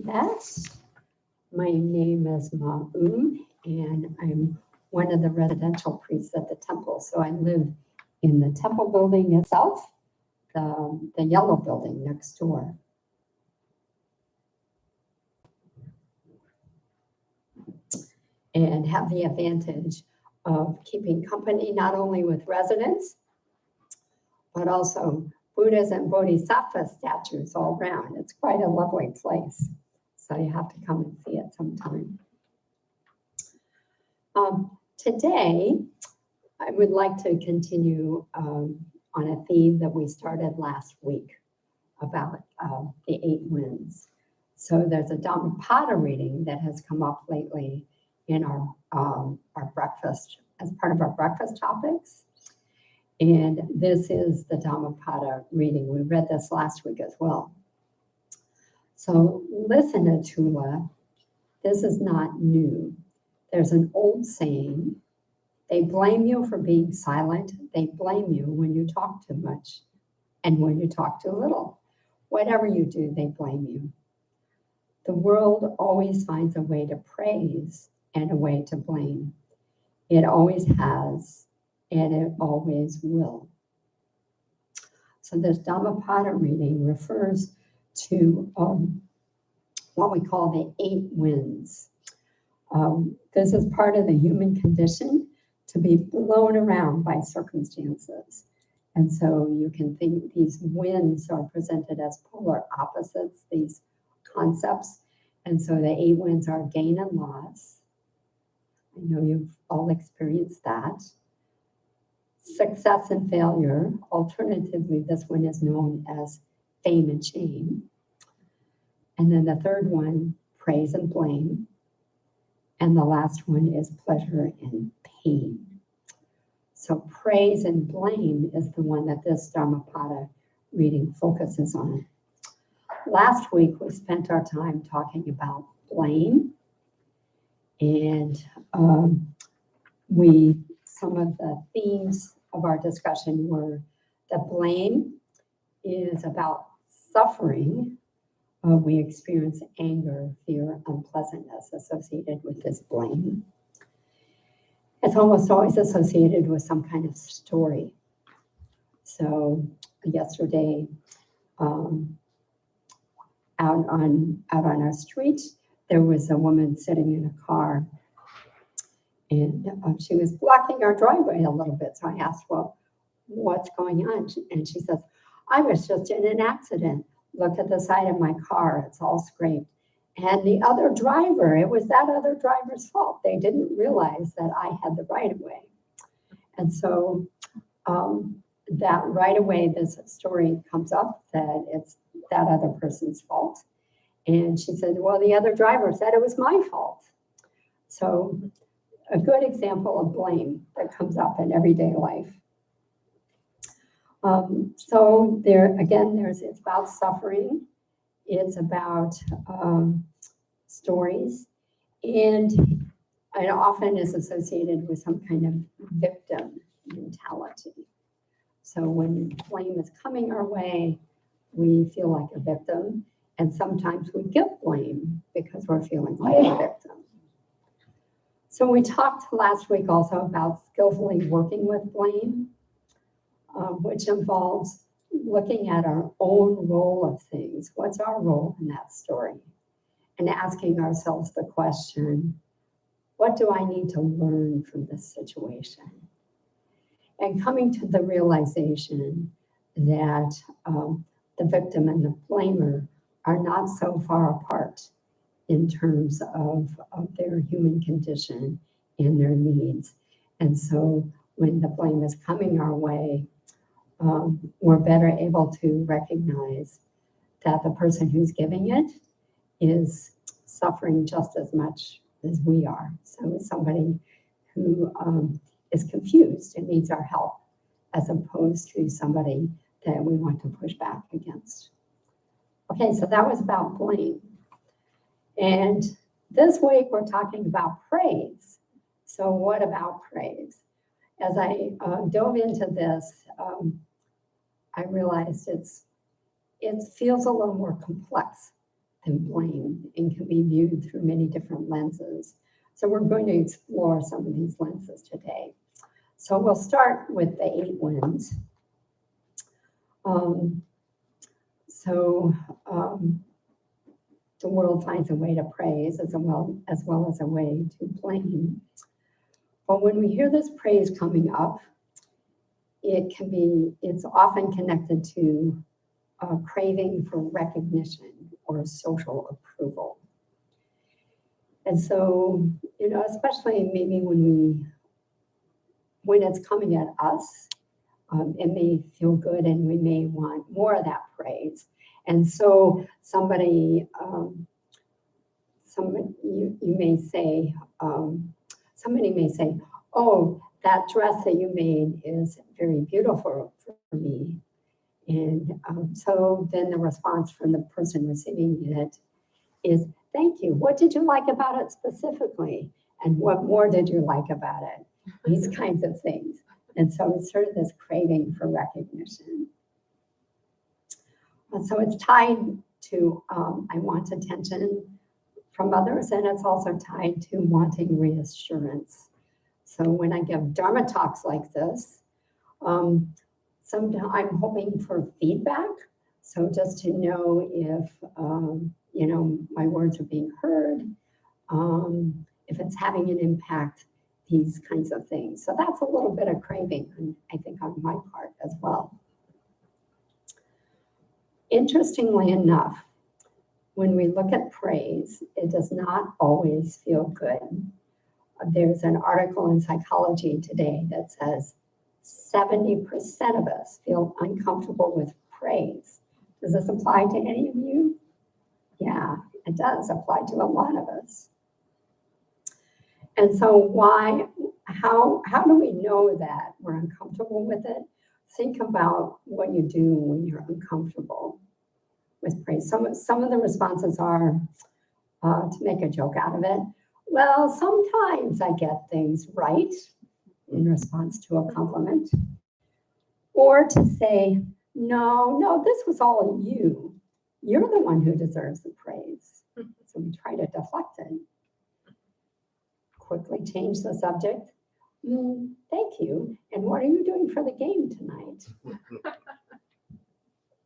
Yes, my name is Ma'um, and I'm one of the residential priests at the temple. So I live in the temple building itself, the yellow building next door. And have the advantage of keeping company not only with residents, but also Buddhas and Bodhisattva statues all around. It's quite a lovely place. So you have to come and see it sometime. Today, I would like to continue on a theme that we started last week about the 8 winds. So there's a Dhammapada reading that has come up lately in our breakfast, as part of our breakfast topics. And this is the Dhammapada reading. We read this last week as well. So listen, Atula, this is not new. There's an old saying, they blame you for being silent. They blame you when you talk too much and when you talk too little. Whatever you do, they blame you. The world always finds a way to praise and a way to blame. It always has, and it always will. So this Dhammapada reading refers to what we call the 8 winds. This is part of the human condition to be blown around by circumstances. And so you can think these winds are presented as polar opposites, these concepts. And so the 8 winds are gain and loss. I know you've all experienced that. Success and failure. Alternatively, this one is known as fame and shame. And then the third one, praise and blame. And the last one is pleasure and pain. So praise and blame is the one that this Dhammapada reading focuses on. Last week, we spent our time talking about blame. And some of the themes of our discussion were that blame is about suffering. We experience anger, fear, unpleasantness associated with this blame. It's almost always associated with some kind of story. So yesterday, out on our street, there was a woman sitting in a car, and she was blocking our driveway a little bit. So I asked, well, what's going on? And she says, I was just in an accident. Look at the side of my car, it's all scraped. And the other driver, it was that other driver's fault. They didn't realize that I had the right of way. And so that right away, this story comes up that it's that other person's fault. And she said, well, the other driver said it was my fault. So a good example of blame that comes up in everyday life. So there, again, it's about suffering. It's about stories. And it often is associated with some kind of victim mentality. So when blame is coming our way, we feel like a victim. And sometimes we get blame because we're feeling like a victim. So we talked last week also about skillfully working with blame, which involves looking at our own role of things. What's our role in that story? And asking ourselves the question, what do I need to learn from this situation? And coming to the realization that the victim and the blamer are not so far apart in terms of their human condition and their needs. And so when the blame is coming our way, we're better able to recognize that the person who's giving it is suffering just as much as we are. So it's somebody who is confused and needs our help, as opposed to somebody that we want to push back against. Okay, so that was about blame. And this week we're talking about praise. So what about praise? As I dove into this, I realized it feels a little more complex and blame and can be viewed through many different lenses. So we're going to explore some of these lenses today. So we'll start with the 8 winds. The world finds a way to praise as well as a way to blame. But when we hear this praise coming up, it's often connected to a craving for recognition or social approval. And so, especially maybe when it's coming at us, it may feel good and we may want more of that praise. And so somebody may say, oh, that dress that you made is very beautiful for me. And so then the response from the person receiving it is, thank you. What did you like about it specifically? And what more did you like about it? These kinds of things. And so it's sort of this craving for recognition. And so it's tied to, I want attention from others, and it's also tied to wanting reassurance. So when I give Dharma talks like this, sometimes I'm hoping for feedback. So just to know if, my words are being heard, if it's having an impact, these kinds of things. So that's a little bit of craving, I think, on my part as well. Interestingly enough, when we look at praise, it does not always feel good. There's an article in Psychology Today that says 70% of us feel uncomfortable with praise. Does this apply to any of you? Yeah, it does apply to a lot of us. And so how do we know that we're uncomfortable with it? Think about what you do when you're uncomfortable with praise. Some of the responses are to make a joke out of it. Well, sometimes I get things right in response to a compliment. Or to say, no, this was all you. You're the one who deserves the praise. So we try to deflect it. Quickly change the subject. Thank you. And what are you doing for the game tonight?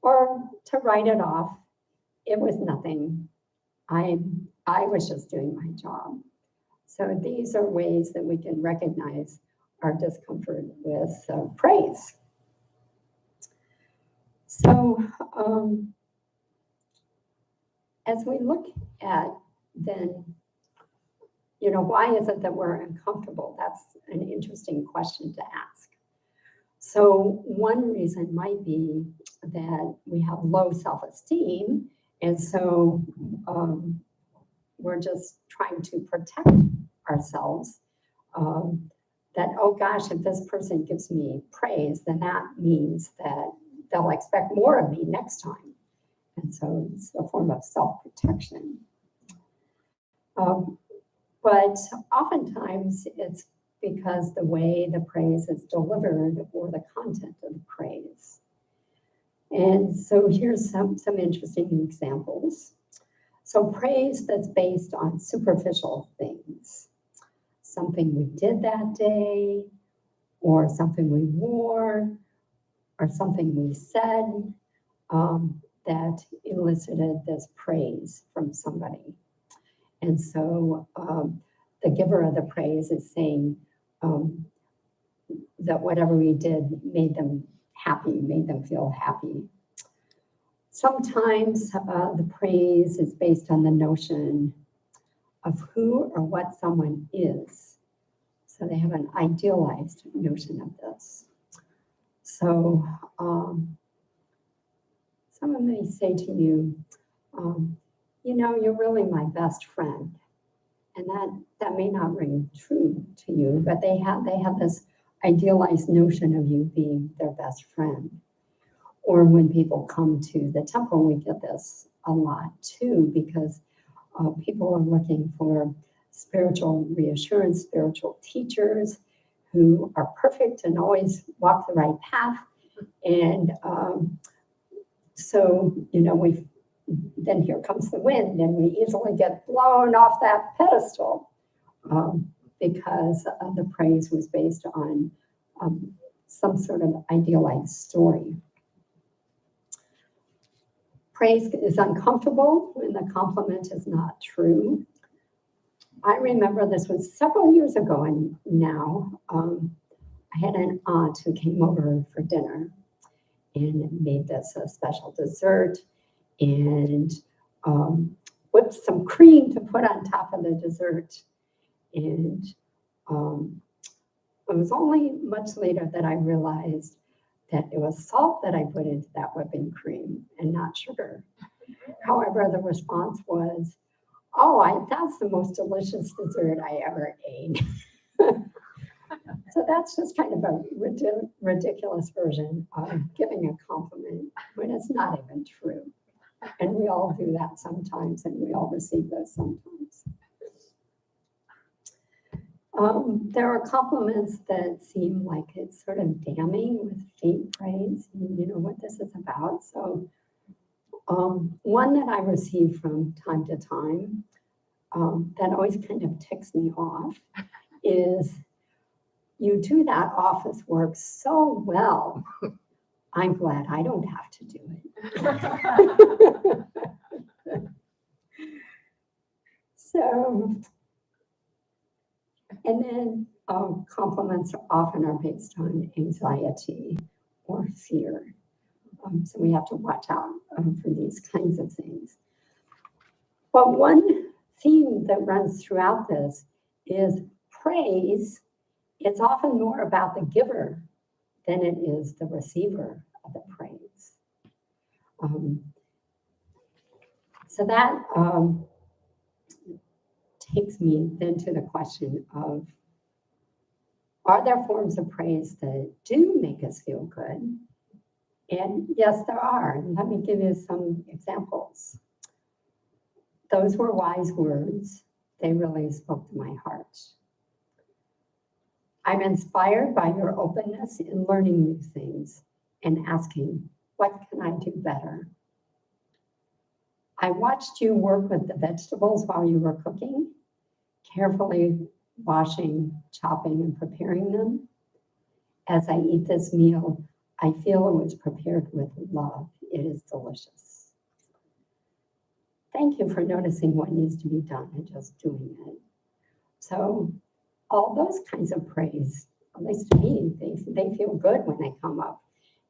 Or to write it off. It was nothing. I was just doing my job. So these are ways that we can recognize our discomfort with praise. So as we look at then, why is it that we're uncomfortable? That's an interesting question to ask. So one reason might be that we have low self-esteem, and so we're just trying to protect ourselves. That, oh gosh, if this person gives me praise, then that means that they'll expect more of me next time. And so it's a form of self-protection. But oftentimes it's because the way the praise is delivered or the content of the praise. And so here's some interesting examples. So praise that's based on superficial things, something we did that day, or something we wore, or something we said that elicited this praise from somebody. And so the giver of the praise is saying that whatever we did made them happy, made them feel happy. Sometimes the praise is based on the notion of who or what someone is. So they have an idealized notion of this. So someone may say to you, you're really my best friend. And that may not ring true to you, but they have this idealized notion of you being their best friend. Or when people come to the temple, we get this a lot too, because people are looking for spiritual reassurance, spiritual teachers who are perfect and always walk the right path. And so, then here comes the wind, and we easily get blown off that pedestal because the praise was based on some sort of idealized story. Praise is uncomfortable when the compliment is not true. I remember this was several years ago, and now I had an aunt who came over for dinner and made this a special dessert and whipped some cream to put on top of the dessert. And it was only much later that I realized that it was salt that I put into that whipping cream and not sugar. However, the response was, oh, that's the most delicious dessert I ever ate. So that's just kind of a ridiculous version of giving a compliment when it's not even true. And we all do that sometimes, and we all receive those sometimes. There are compliments that seem like it's sort of damning with faint praise. You know what this is about. So one that I receive from time to time that always kind of ticks me off is, you do that office work so well. I'm glad I don't have to do it. So, and then compliments often are based on anxiety or fear. So we have to watch out for these kinds of things. But one theme that runs throughout this is praise. It's often more about the giver than it is the receiver of the praise. So that takes me then to the question of, are there forms of praise that do make us feel good? And yes, there are. Let me give you some examples. Those were wise words. They really spoke to my heart. I'm inspired by your openness in learning new things and asking, what can I do better? I watched you work with the vegetables while you were cooking, carefully washing, chopping, and preparing them. As I eat this meal, I feel it was prepared with love. It is delicious. Thank you for noticing what needs to be done and just doing it. So all those kinds of praise, at least to me, they feel good when they come up.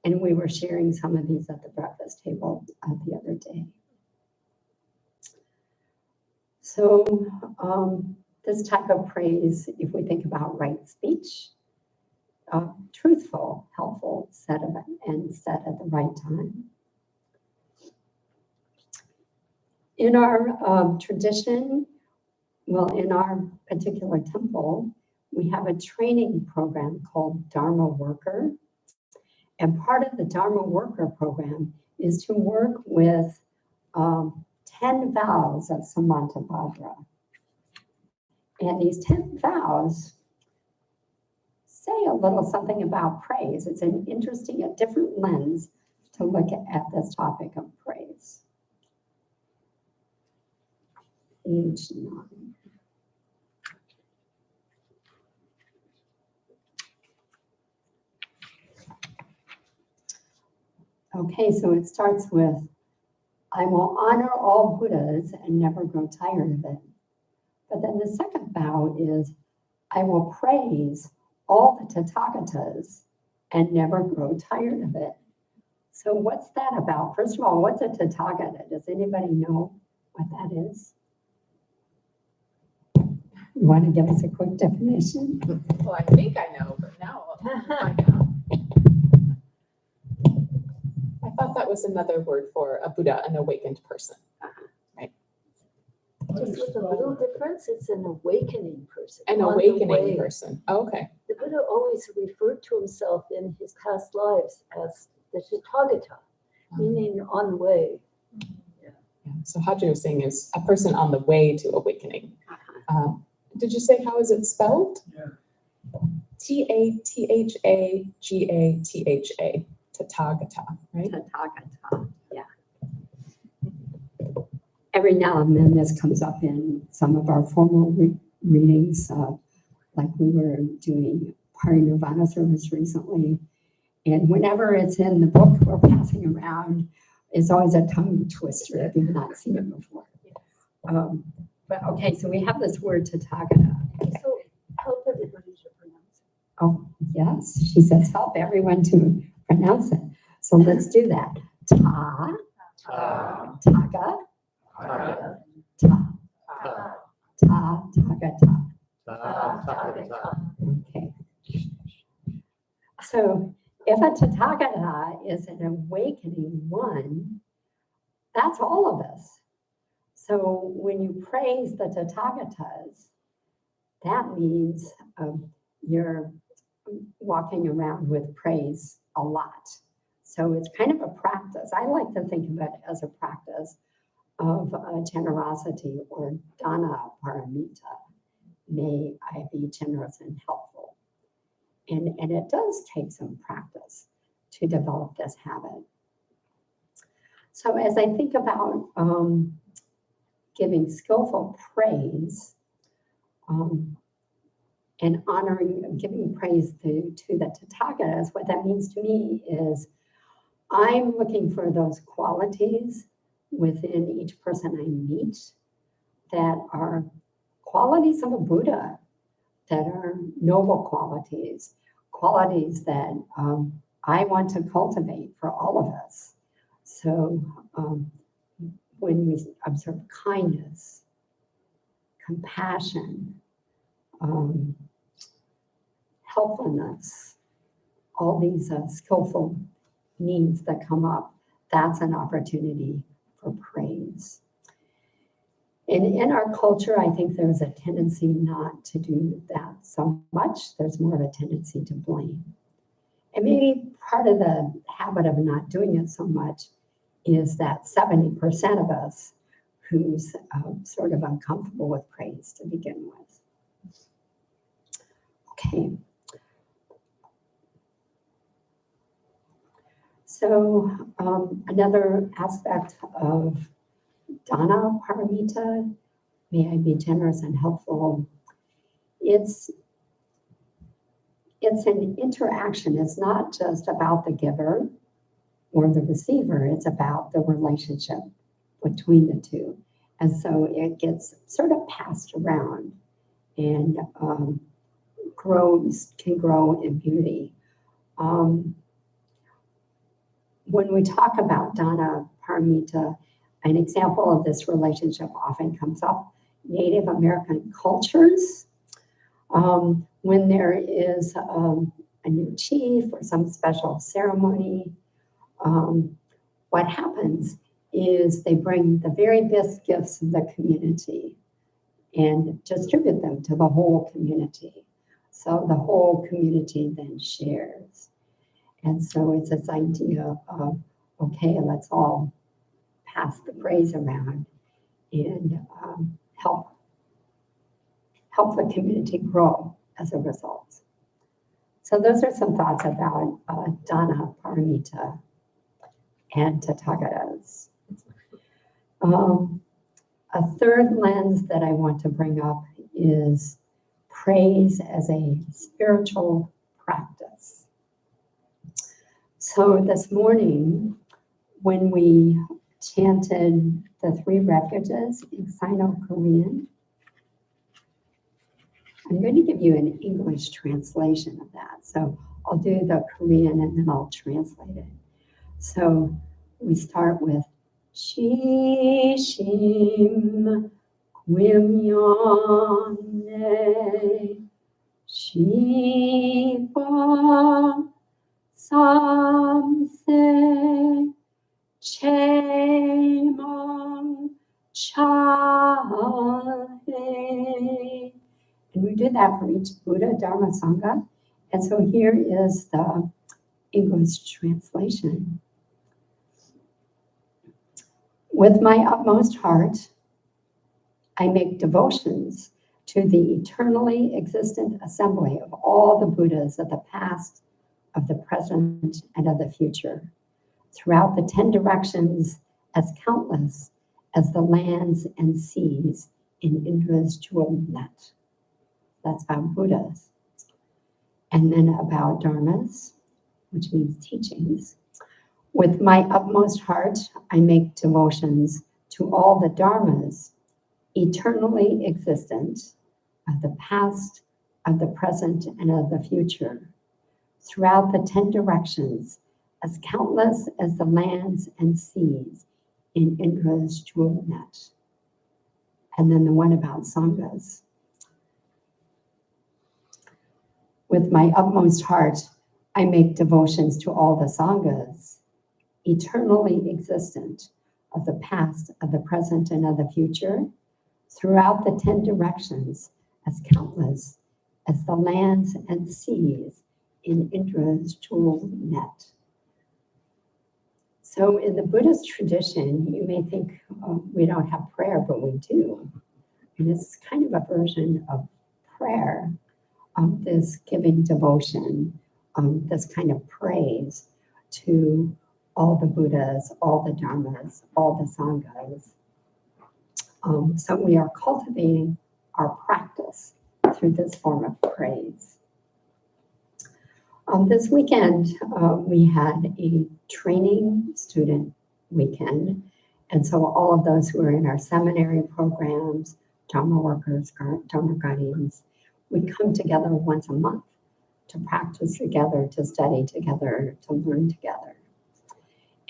And we were sharing some of these at the breakfast table the other day. So this type of praise, if we think about right speech, truthful, helpful, said at the right time. In our tradition, well, in our particular temple, we have a training program called Dharma Worker. And part of the Dharma Worker program is to work with 10 vows of Samantabhadra. And these 10 vows say a little something about praise. It's an interesting, a different lens to look at this topic of praise. Page 9. Okay, so it starts with, I will honor all Buddhas and never grow tired of it. But then the second vow is, I will praise all the Tathagatas and never grow tired of it. So what's that about? First of all, what's a Tathagata? Does anybody know what that is? You want to give us a quick definition? Well, I think I know, but now I'll find out. I thought that was another word for a Buddha, an awakened person. Right? Just with a little difference, it's an awakening person. An on the awakening way. person. Oh, okay. The Buddha always referred to himself in his past lives as the Tathagata, meaning on the way. Yeah. So Haji was saying is a person on the way to awakening. Did you say how is it spelled? Yeah. Tathagata. Tathagata, right? Tathagata, yeah. every now and then this comes up in some of our formal readings, like we were doing Parinirvana service recently. And whenever it's in the book we're passing around, it's always a tongue twister if you've not seen it before. But okay, so we have this word Tathagata. So help everybody to pronounce it. Oh, yes, she says help everyone to pronounce it. So let's do that. Ta, taga, ta, tagata. Okay. So if a Tathagata is an awakening one, that's all of us. So when you praise the Tathagatas, that means you're walking around with praise a lot. So it's kind of a practice. I like to think of it as a practice of generosity or dana paramita. May I be generous and helpful. And it does take some practice to develop this habit. So as I think about giving skillful praise and honoring, giving praise to the Tathagatas, what that means to me is I'm looking for those qualities within each person I meet that are qualities of a Buddha, that are noble qualities, qualities that I want to cultivate for all of us. So when we observe kindness, compassion, helpfulness, all these skillful needs that come up, that's an opportunity for praise. And in our culture, I think there's a tendency not to do that so much. There's more of a tendency to blame. And maybe part of the habit of not doing it so much is that 70% of us who's sort of uncomfortable with praise to begin with. Okay. So another aspect of dana paramita, may I be generous and helpful, it's an interaction. It's not just about the giver or the receiver, it's about the relationship between the two. And so it gets sort of passed around and can grow in beauty. When we talk about dana paramita, an example of this relationship often comes up. Native American cultures, when there is a new chief or some special ceremony, what happens is they bring the very best gifts of the community and distribute them to the whole community. So the whole community then shares. And so it's this idea of, okay, let's all pass the praise around and help the community grow as a result. So those are some thoughts about dana paramita and Tathagatas. A third lens that I want to bring up is praise as a spiritual practice. So this morning, when we chanted the 3 refuges in Sino-Korean, I'm going to give you an English translation of that. So I'll do the Korean and then I'll translate it. So we start with Chi Shim Kwimyone Shiva Samse Chemang Chahe. And we do that for each Buddha, Dharma, Sangha. And so here is the English translation. With my utmost heart, I make devotions to the eternally existent assembly of all the Buddhas of the past, of the present, and of the future, throughout the 10 directions as countless as the lands and seas in Indra's jewel net. That's about Buddhas. And then about dharmas, which means teachings. With my utmost heart, I make devotions to all the dharmas, eternally existent, of the past, of the present, and of the future, throughout the 10 directions, as countless as the lands and seas in Indra's jewel net. And then the one about sanghas. With my utmost heart, I make devotions to all the sanghas, eternally existent, of the past, of the present, and of the future, throughout the 10 directions, as countless as the lands and seas in Indra's jewel net. So in the Buddhist tradition, you may think, oh, we don't have prayer, but we do. And it's kind of a version of prayer, this giving devotion, this kind of praise to all the Buddhas, all the Dharmas, all the Sanghas. So we are cultivating our practice through this form of praise. This weekend, we had a training student weekend. And so all of those who are in our seminary programs, Dharma workers, Dharma guardians, we come together once a month to practice together, to study together, to learn together.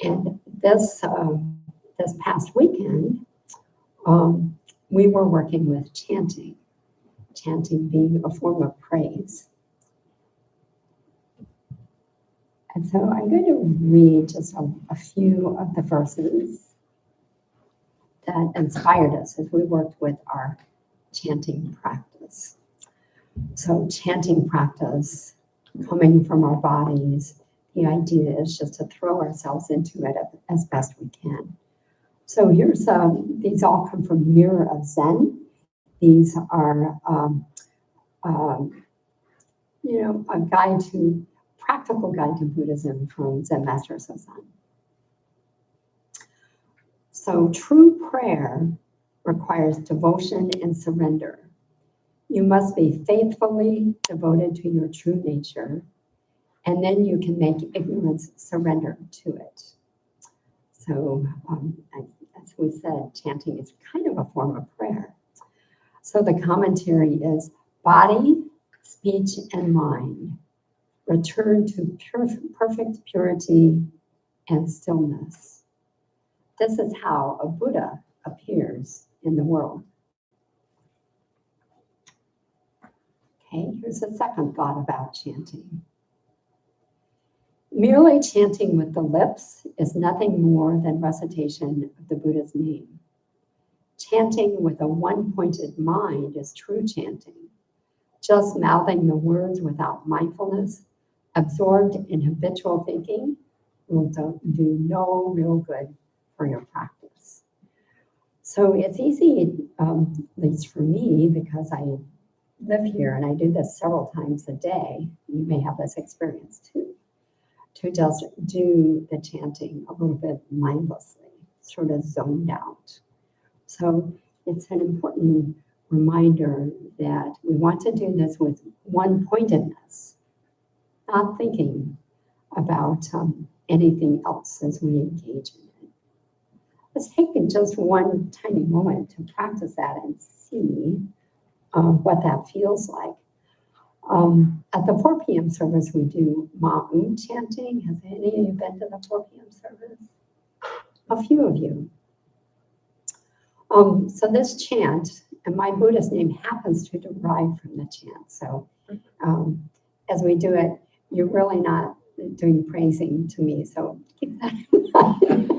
And this past weekend, we were working with chanting being a form of praise. And so I'm going to read just a few of the verses that inspired us as we worked with our chanting practice. So chanting practice, coming from our bodies, the idea is just to throw ourselves into it as best we can. So here's, these all come from Mirror of Zen. These are, a practical guide to Buddhism from Zen Master Sosan. So true prayer requires devotion and surrender. You must be faithfully devoted to your true nature, and then you can make ignorance surrender to it. So as we said, chanting is kind of a form of prayer. So the commentary is body, speech, and mind return to perfect purity and stillness. This is how a Buddha appears in the world. Okay, here's a second thought about chanting. Merely chanting with the lips is nothing more than recitation of the Buddha's name. Chanting with a one-pointed mind is true chanting. Just mouthing the words without mindfulness, absorbed in habitual thinking, will do no real good for your practice. So it's easy, at least for me, because I live here and I do this several times a day. You may have this experience too, to just do the chanting a little bit mindlessly, sort of zoned out. So it's an important reminder that we want to do this with one-pointedness, not thinking about anything else as we engage in it. Let's take just one tiny moment to practice that and see what that feels like. At the 4 p.m. service, we do Ma'um chanting. Has any of you been to the 4 p.m. service? A few of you. So this chant, and my Buddhist name happens to derive from the chant. So as we do it, you're really not doing praising to me, so keep that in mind.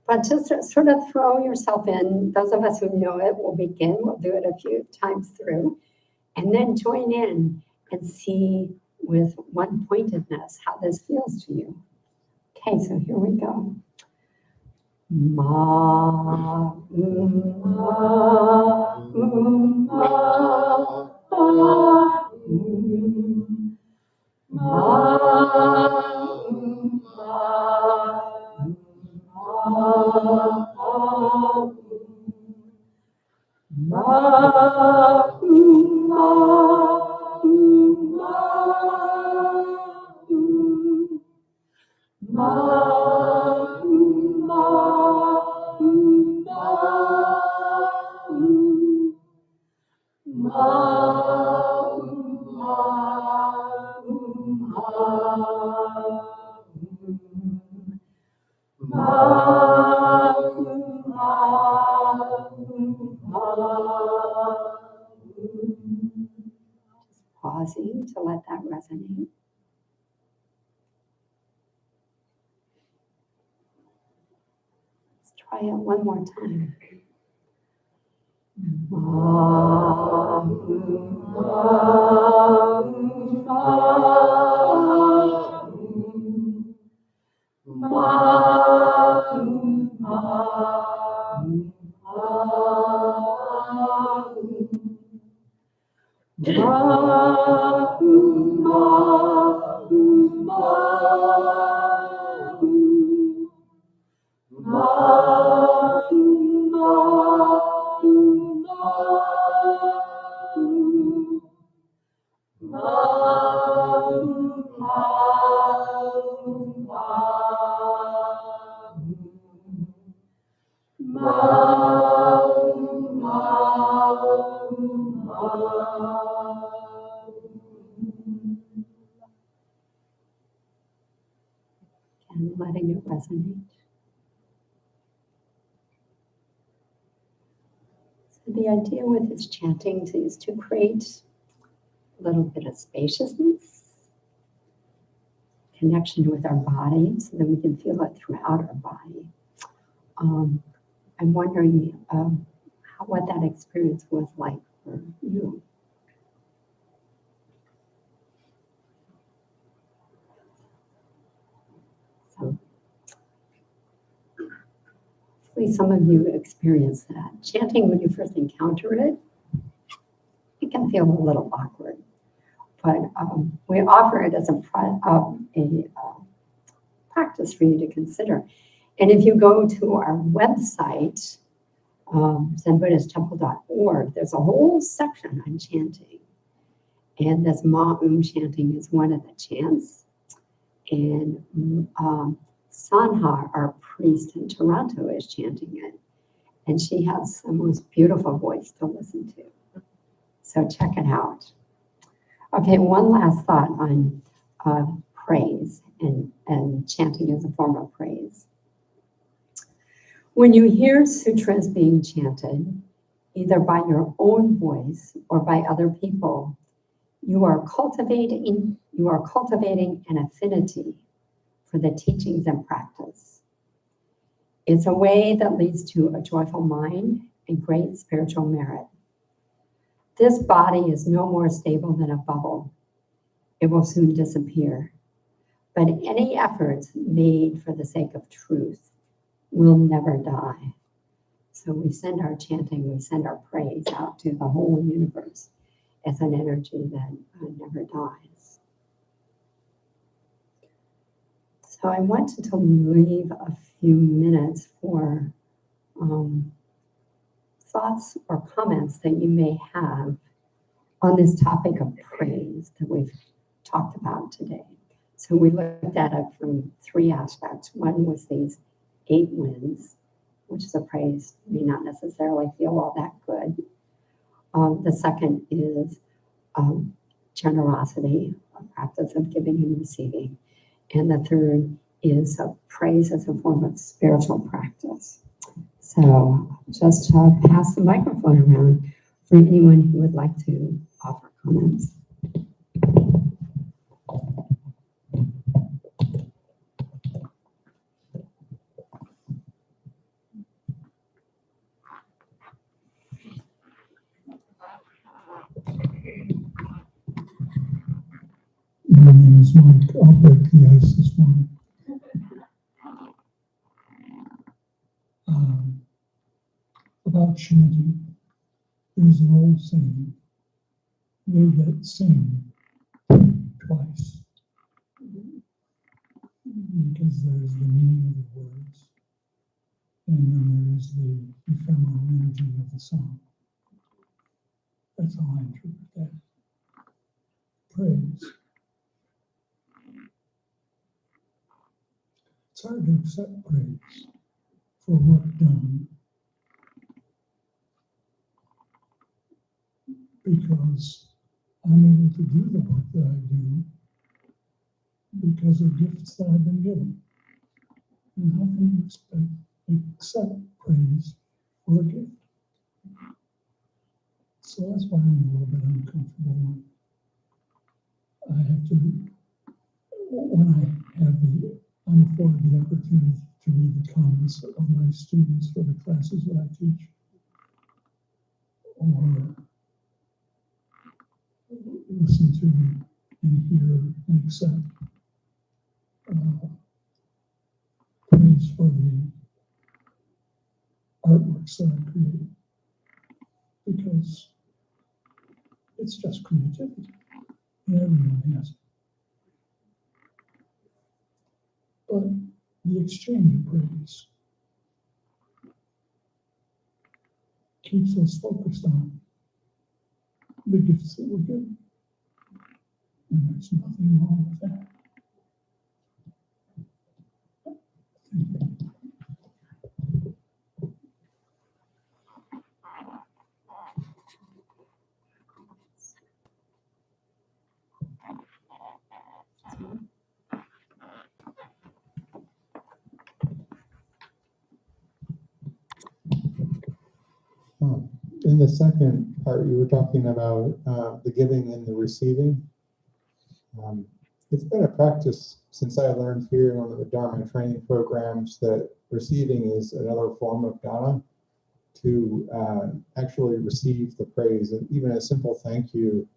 But just sort of throw yourself in. Those of us who know it will begin. We'll do it a few times through. And then join in and see with one-pointedness how this feels to you. Okay, so here we go. Ma, ma, ma, ma, ma, Pausing to let that resonate. Let's try it one more time. And letting it resonate. So the idea with this chanting is to create a little bit of spaciousness, connection with our body so that we can feel it throughout our body. I'm wondering what that experience was like for you. So hopefully some of you experienced that. Chanting, when you first encounter it, it can feel a little awkward. But we offer it as a practice for you to consider. And if you go to our website, ZenBuddhistTemple.org, there's a whole section on chanting. And this Ma-Um chanting is one of the chants. And Sanha, our priest in Toronto, is chanting it. And she has the most beautiful voice to listen to. So check it out. Okay, one last thought on praise and chanting as a form of praise. When you hear sutras being chanted, either by your own voice or by other people, you are cultivating an affinity for the teachings and practice. It's a way that leads to a joyful mind and great spiritual merit. This body is no more stable than a bubble. It will soon disappear. But any efforts made for the sake of truth will never die. So we send our chanting, we send our praise out to the whole universe as an energy that never dies. So I wanted to leave a few minutes for thoughts or comments that you may have on this topic of praise that we've talked about today. So we looked at it from three aspects. One was these 8 winds, which is a praise may not necessarily feel all that good. The second is generosity, a practice of giving and receiving. And the third is praise as a form of spiritual practice. So just pass the microphone around for anyone who would like to offer comments. My name is Mike. I'll break the ice this morning. About chanting, there's an old saying, they that sing twice. Because there's the meaning of the words, and then there is the ephemeral energy of the song. That's how I interpret that. Praise. It's hard to accept praise for work done because I'm able to do the work that I do because of gifts that I've been given. And how can you accept praise or a gift. So that's why I'm a little bit uncomfortable. I have to, when I'm afforded the opportunity to read the comments of my students for the classes that I teach, or listen to and hear and accept praise for the artworks that I create, because it's just creativity, and everyone has it. But the exchange of praise keeps us focused on the gifts that we're given. And there's nothing wrong with that. In the second part, you were talking about the giving and the receiving. It's been a practice since I learned here in one of the Dharma training programs that receiving is another form of dana, to actually receive the praise. And even a simple thank you,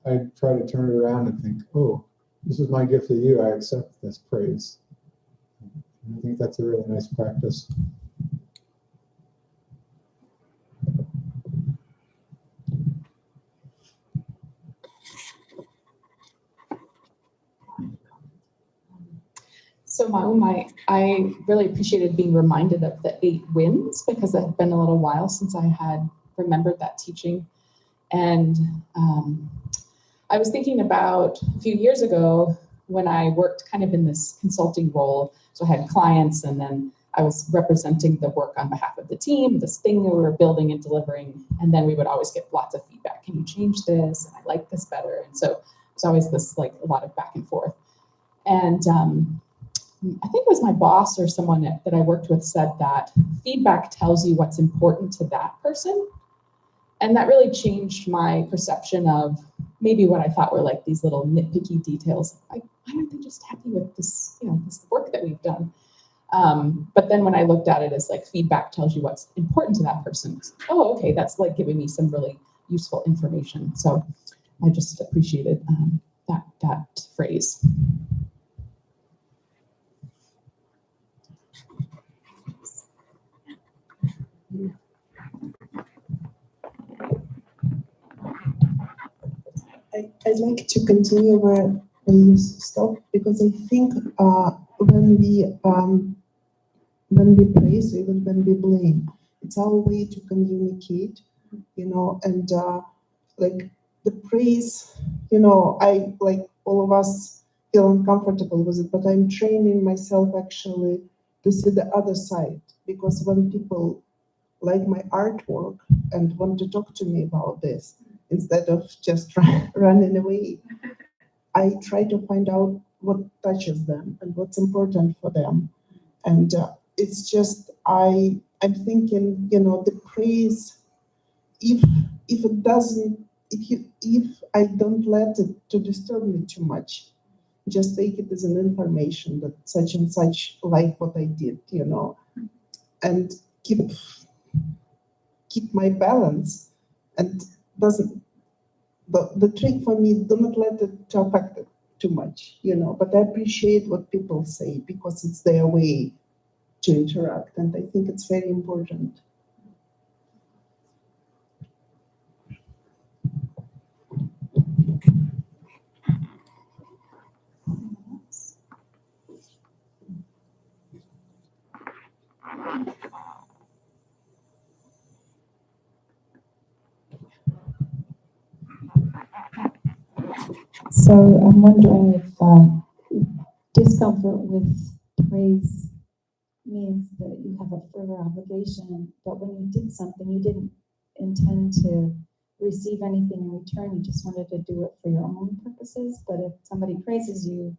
I try to turn it around and think, oh, this is my gift to you. I accept this praise. And I think that's a really nice practice. So I really appreciated being reminded of the 8 wins, because it had been a little while since I had remembered that teaching. And I was thinking about a few years ago when I worked kind of in this consulting role. So I had clients, and then I was representing the work on behalf of the team, this thing that we were building and delivering. And then we would always get lots of feedback. Can you change this? And I like this better. And so it's always this, like, a lot of back and forth. And I think it was my boss or someone that I worked with said that feedback tells you what's important to that person. And that really changed my perception of maybe what I thought were like these little nitpicky details. Like, why aren't they just happy with this, this work that we've done? But then when I looked at it as like feedback tells you what's important to that person, oh, okay, that's like giving me some really useful information. So I just appreciated that phrase. I'd like to continue where you stopped, because I think when we praise, even when we blame, it's our way to communicate, and like the praise, I, like all of us, feel uncomfortable with it, but I'm training myself actually to see the other side, because when people like my artwork and want to talk to me about this, instead of just running away, I try to find out what touches them and what's important for them. And it's just, I'm thinking, the praise, if it doesn't, if I don't let it to disturb me too much, just take it as an information that such and such like what I did, and keep my balance, and doesn't. The trick for me, do not let it to affect it too much, but I appreciate what people say, because it's their way to interact, and I think it's very important. So I'm wondering if discomfort with praise means that you have a further obligation, but when you did something, you didn't intend to receive anything in return, you just wanted to do it for your own purposes. But if somebody praises you,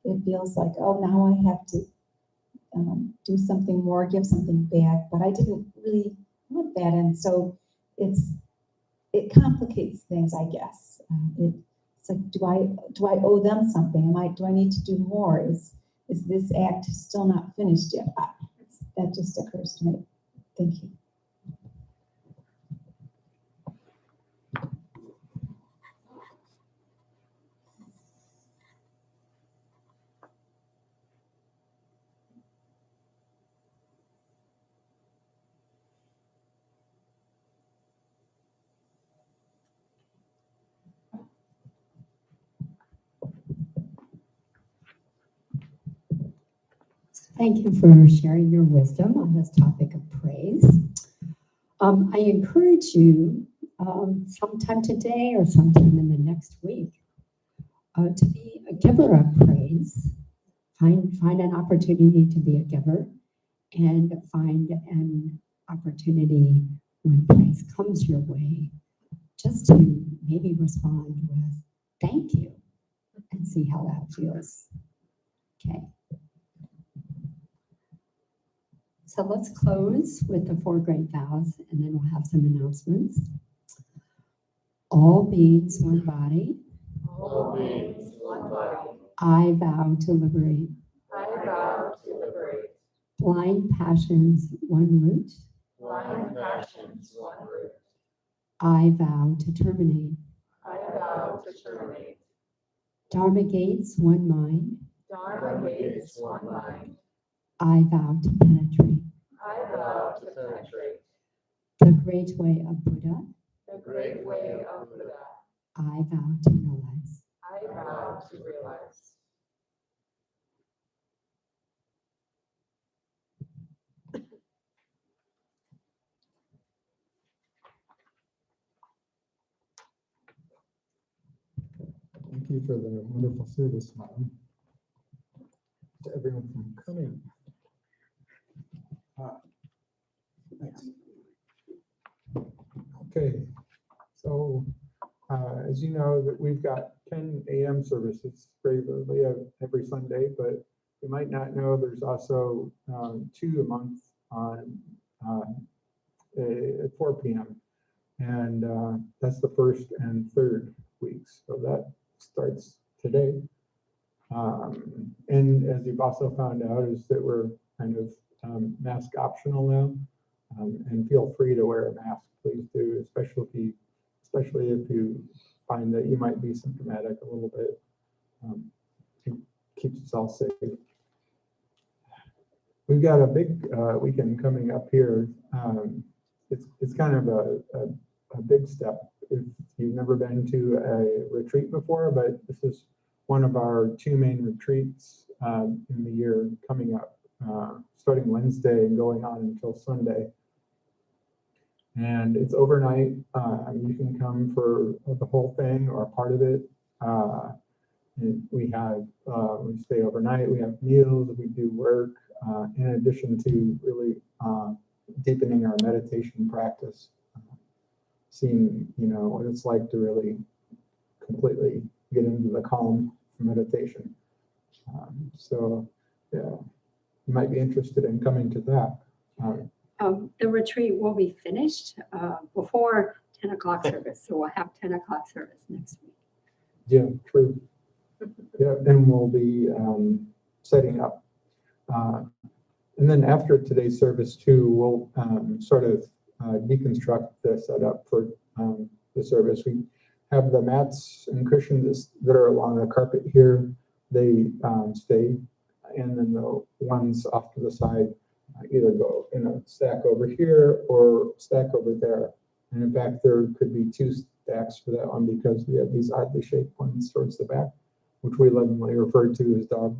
it feels like, oh, now I have to do something more, give something back, but I didn't really want that. And so it complicates things, I guess. It's like, do I owe them something? Do I need to do more? Is this act still not finished yet? That just occurs to me. Thank you. Thank you for sharing your wisdom on this topic of praise. I encourage you sometime today or sometime in the next week to be a giver of praise. Find an opportunity to be a giver, and find an opportunity when praise comes your way just to maybe respond with thank you and see how that feels. Okay. So let's close with the 4 great vows, and then we'll have some announcements. All beings, one body. All beings, one body. I vow to liberate. I vow to liberate. Blind passions, one root. Blind passions, one root. I vow to terminate. I vow to terminate. Dharma gates, one mind. Dharma gates, one mind. I vow to penetrate. I vow to penetrate. The great way of Buddha. The great way of Buddha. I vow to realize. I vow to realize. Thank you for the wonderful service, Mom. To everyone from coming. Thanks. Okay, so as you know, that we've got 10 a.m. services regularly every Sunday, but you might not know there's also 2 a month on at 4 p.m. And that's the first and third weeks. So that starts today. And as you've also found out is that we're kind of mask optional now. And feel free to wear a mask, please do, especially if you find that you might be symptomatic a little bit. It keeps us all safe. We've got a big weekend coming up here. It's kind of a big step if you've never been to a retreat before, but this is one of our 2 main retreats in the year coming up, starting Wednesday and going on until Sunday. And it's overnight. You can come for the whole thing or part of it. We stay overnight. We have meals. We do work. In addition to really deepening our meditation practice, seeing what it's like to really completely get into the calm meditation. So yeah, you might be interested in coming to that. The retreat will be finished before 10 o'clock service, so we'll have 10 o'clock service next week. Yeah, true. Yeah, and we'll be setting up. And then after today's service too, we'll sort of deconstruct the setup for the service. We have the mats and cushions that are along the carpet here. They stay, and then the ones off to the side either go in a stack over here or stack over there. And in fact, there could be 2 stacks for that one because we have these oddly shaped ones towards the back, which we lovingly refer to as dog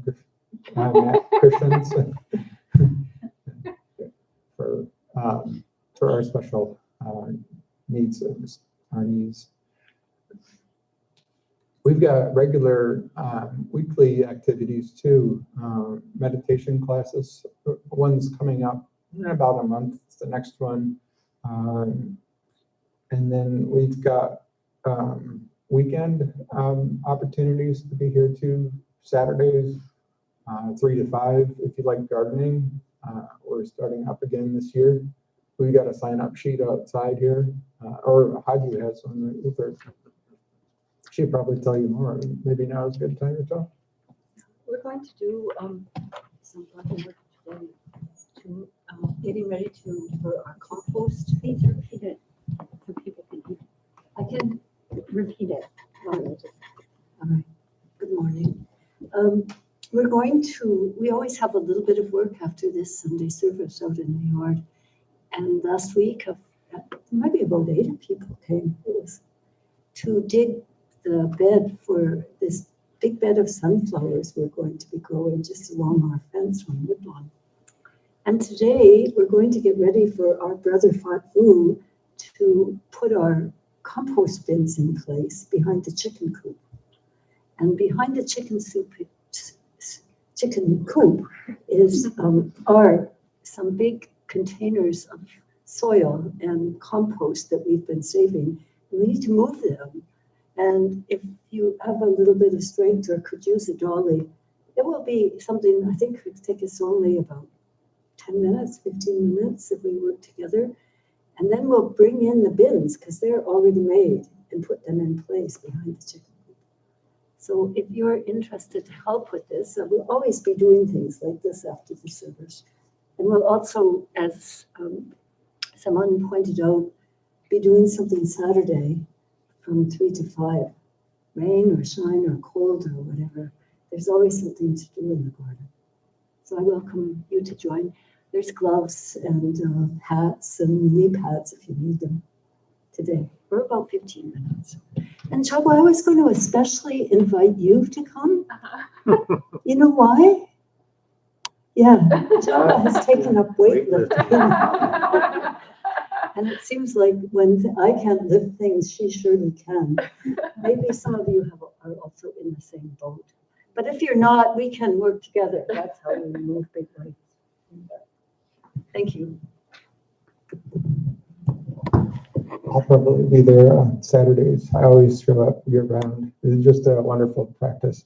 mat cushions for our special needs of our needs. We've got regular weekly activities too, meditation classes. One's coming up in about a month, it's the next one. And then we've got weekend opportunities to be here too. Saturdays, 3 to 5 if you like gardening. We're starting up again this year. We got a sign-up sheet outside here, or Haji has one with her. She'd probably tell you more. Maybe now is a good time to talk. We're going to do some garden work today to getting ready for our compost. Please repeat it so people can hear. I can repeat it. All right. Good morning. We always have a little bit of work after this Sunday service out in the yard. And last week, maybe about 8 people came. It was to dig the bed for this big bed of sunflowers we're going to be growing just along our fence from Woodlawn. And today, we're going to get ready for our brother Fatu to put our compost bins in place behind the chicken coop. And behind the chicken coop is are some big containers of soil and compost that we've been saving. We need to move them. And if you have a little bit of strength or could use a dolly, it will be something I think could take us only about 10 minutes, 15 minutes if we work together. And then we'll bring in the bins because they're already made and put them in place behind the chicken coop. So if you're interested to help with this, we'll always be doing things like this after the service. And we'll also, as someone pointed out, be doing something Saturday from 3 to 5, rain or shine or cold or whatever. There's always something to do in the garden. So I welcome you to join. There's gloves and hats and knee pads if you need them today for about 15 minutes. And Chaba, I was going to especially invite you to come. You know why? Yeah, Chaba has taken up weightlifting. And it seems like when I can't lift things, she surely can. Maybe some of you are also in the same boat. But if you're not, we can work together. That's how we move big weights. Thank you. I'll probably be there on Saturdays. I always show up year-round. It's just a wonderful practice.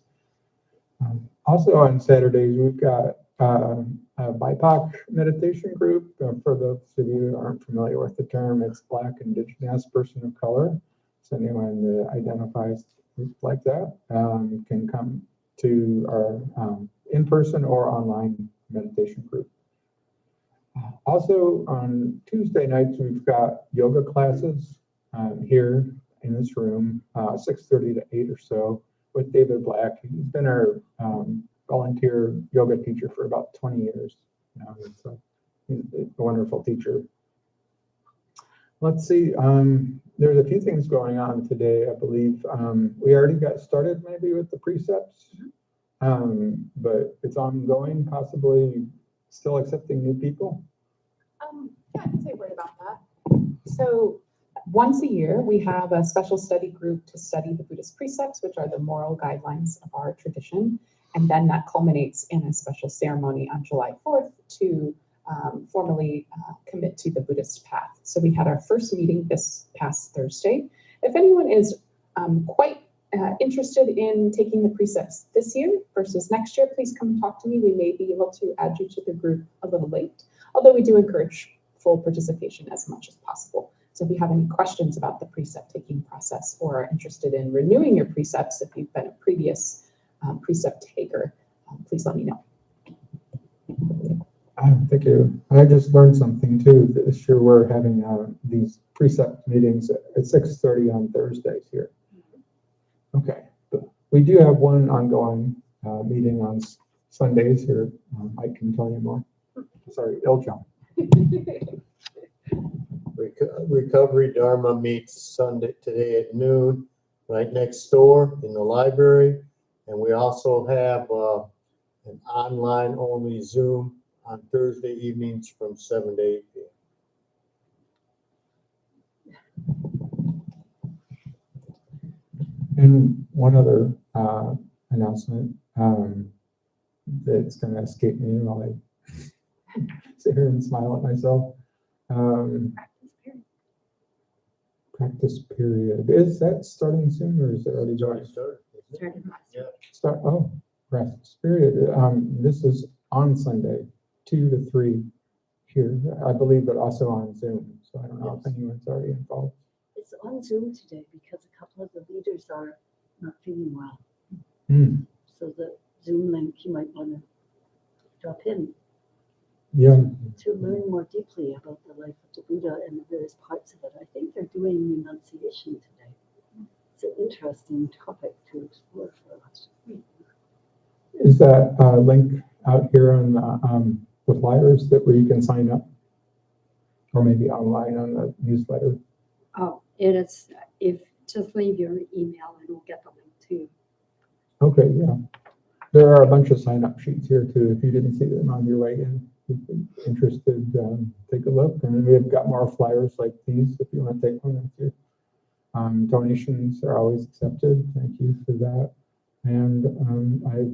Also on Saturdays, we've got a BIPOC meditation group. For those of you who aren't familiar with the term, it's Black, Indigenous, Person of Color. So anyone that identifies like that can come to our in-person or online meditation group. Also on Tuesday nights, we've got yoga classes here in this room, 6:30 to 8 or so, with David Black. He's been our volunteer yoga teacher for about 20 years now. So he's a wonderful teacher. Let's see, there's a few things going on today, I believe. We already got started maybe with the precepts, but it's ongoing, possibly still accepting new people. Yeah, I can say a word about that. So once a year, we have a special study group to study the Buddhist precepts, which are the moral guidelines of our tradition. And then that culminates in a special ceremony on July 4th to formally commit to the Buddhist path. So we had our first meeting this past Thursday. If anyone is quite interested in taking the precepts this year versus next year, please come and talk to me. We may be able to add you to the group a little late, although we do encourage full participation as much as possible. So if you have any questions about the precept taking process or are interested in renewing your precepts, if you've been a previous precept taker, please let me know. Thank you. I just learned something too. This year we're having these precept meetings at 6:30 on Thursdays here. Okay, but we do have one ongoing meeting on Sundays here. I can tell you more. Sorry, Ilja. Recovery Dharma meets Sunday today at noon, right next door in the library. And we also have an online only Zoom on Thursday evenings from 7 to 8 p.m. And one other announcement that's going to escape me while I sit here and smile at myself. Practice period. Is that starting soon or is it already started? Started. Yeah. Oh, rest spirit. This is on Sunday, 2 to 3 here, I believe, but also on Zoom. So I don't know if anyone's already involved. It's on Zoom today because a couple of the leaders are not feeling well. Hmm. So the Zoom link, you might want to drop in Yeah. to learn more deeply about the life of the Buddha and the various parts of it. I think they're doing renunciation today. It's an interesting topic to explore for us. Is that link out here on the flyers that where you can sign up? Or maybe online on the newsletter? Oh, it is, if, just leave your email and we'll get the link too. Okay, yeah. There are a bunch of sign-up sheets here too. If you didn't see them on your way in, if you're interested, take a look. And we've got more flyers like these if you want to take one with you. Donations are always accepted. Thank you for that. And I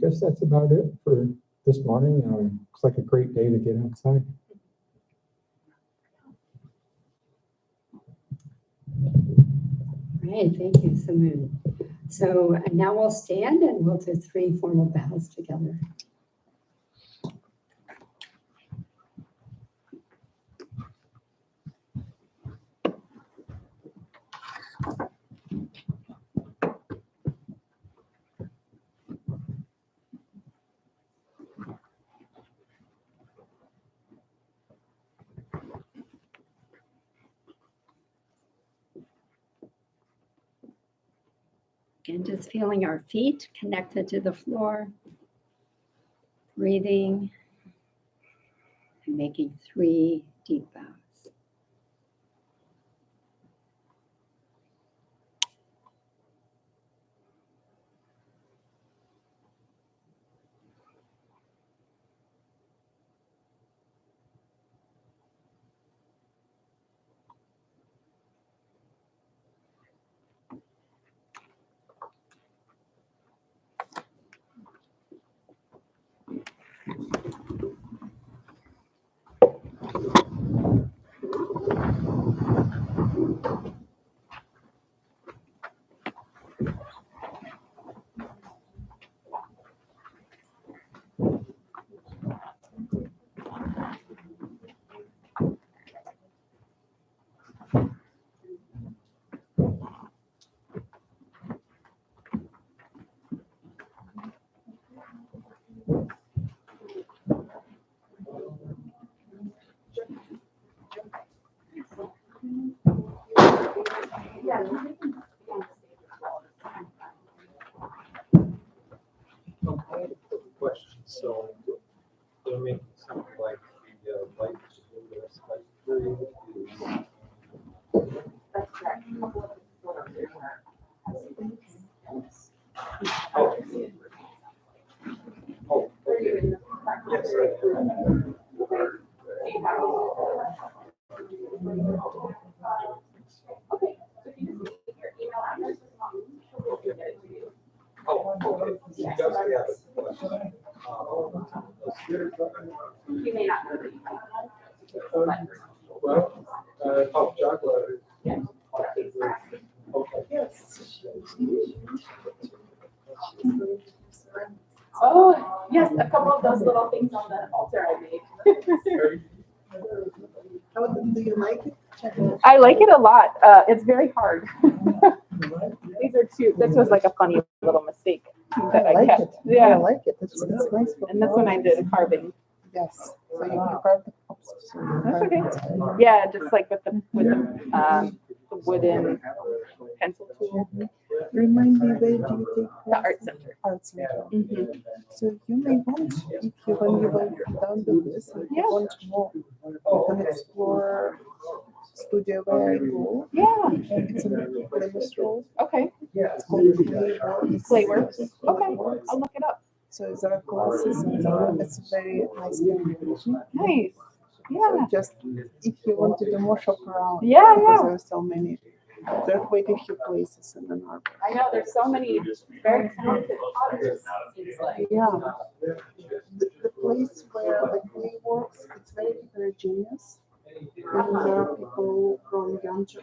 guess that's about it for this morning. Looks like a great day to get outside. Great, thank you, Samoon. So now we'll stand and we'll do 3 formal bows together. Again, just feeling our feet connected to the floor, breathing, and making 3 deep bows. Question. So, they're making something like the light period is. That's correct. Oh, okay. Yes. Oh, okay. He does have a question. You may not know that Well, oh, chocolate. Okay. Yes. Oh, yes, a couple of those little things on the altar I made. How do you like it? I like it a lot. It's very hard. These are 2. This was like a funny little mistake that I like kept. it. Yeah. I like it. It's nice. And this one I did a carving. Yes. So you prepared the cups. That's okay. Yeah, just like with the wooden pencil tool. Remind me, where do you take The art center. Art center. Mm-hmm. So you may want, if you, when you will down to this, if you want more, you can explore studio where I go. Yeah. It's in Plymouth Road. Okay. It's called Clayworks. Okay. I'll look it up. So there are classes and it's a very nice community. Nice. Yeah. So just if you want to do more shop around. Yeah, because yeah. there are so many. There are quite a few places in the Arbor. I know there's so many very talented artists. It's like. Yeah. The place where the clay works, it's very heterogeneous. And there are people from young to